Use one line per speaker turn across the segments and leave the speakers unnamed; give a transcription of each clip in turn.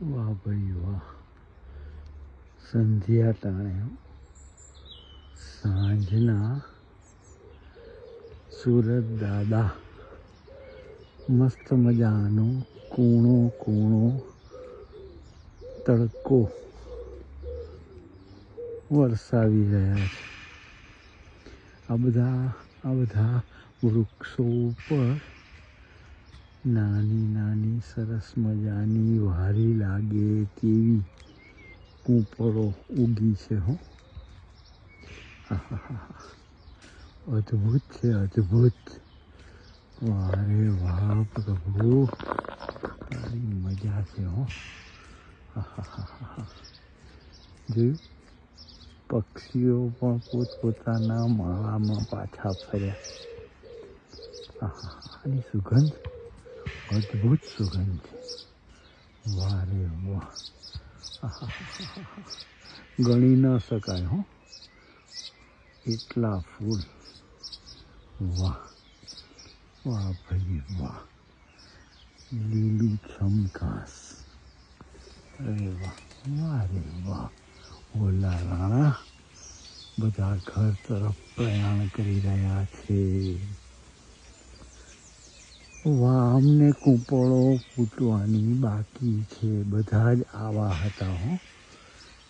વાહ ભાઈ વાહ, સંધ્યા ટાણે સાંજના સુરત દાદા મસ્ત મજાનું કૂણો કૂણો તડકો વરસાવી રહ્યા છે. આ બધા વૃક્ષો ઉપર નાની નાની સરસ મજાની વારી લાગે તેવી કૂંપળો ઉગી છે. હો, અદ્ભુત છે, અદ્ભુત. વારે વાહ પ્રભુ, તારી મજા છે. હો, જોયું, પક્ષીઓ પણ પોતપોતાના માળામાં પાછા ફર્યા. આની સુગંધ અદ્ભુત સુગંધ છે. વારે વાહ, ગણી ન શકાય. હો, એટલા ફૂલ. વાહ વાહ ભાઈ વાહ, લીલું છમઘાસ. અરે વાહ, વારે વાહ. ઓલા રાણા બધા ઘર તરફ પ્રયાણ કરી રહ્યા છે. વાહ, અમને કૂંપળો ફૂટવાની બાકી છે. બધા જ આવા હતા. હો,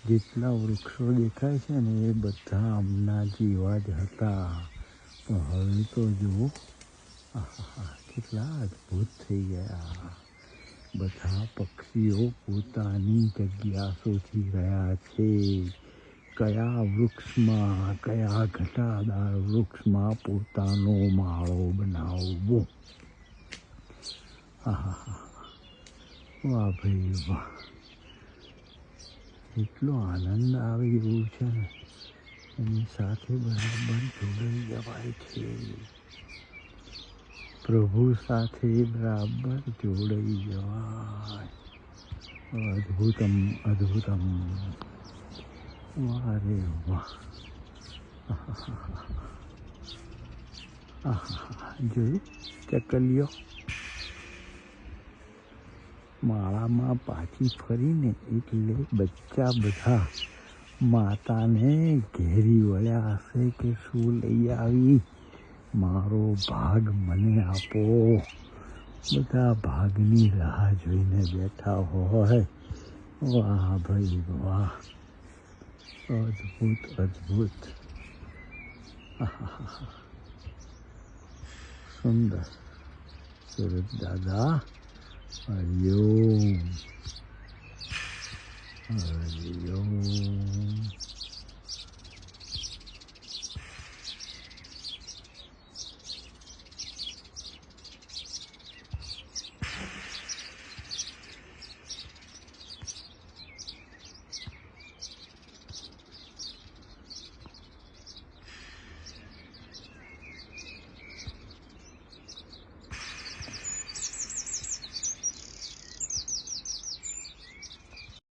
જેટલા વૃક્ષો દેખાય છે ને એ બધા આમના જેવા જ હતા. પણ હવે તો જુઓ, કેટલા અદ્ભુત થઈ ગયા. બધા પક્ષીઓ પોતાની જગ્યા શોધી રહ્યા છે. કયા વૃક્ષમાં, કયા ઘટાદાર વૃક્ષમાં પોતાનો માળો બનાવવો. વાહ ભાઈ વાહ, એટલો આનંદ આવે એવું છે ને, એની સાથે બરાબર જોડાઈ જવાય છે. પ્રભુ સાથે બરાબર જોડાઈ જવાય. અદ્ભુતમ અદ્ભુતમ. વારે વાહ, જોયું, ચકલીઓ માળામાં પાછી ફરીને એટલે બચ્ચા બધા માતાને ઘેરી વળ્યા હશે કે શું લઈ આવી, મારો ભાગ મને આપો. બધા ભાગની રાહ જોઈને બેઠા હોય. વાહ ભાઈ વાહ, અદ્ભુત અદ્ભુત. સુંદર. સુરત દાદા, હરિઓમ.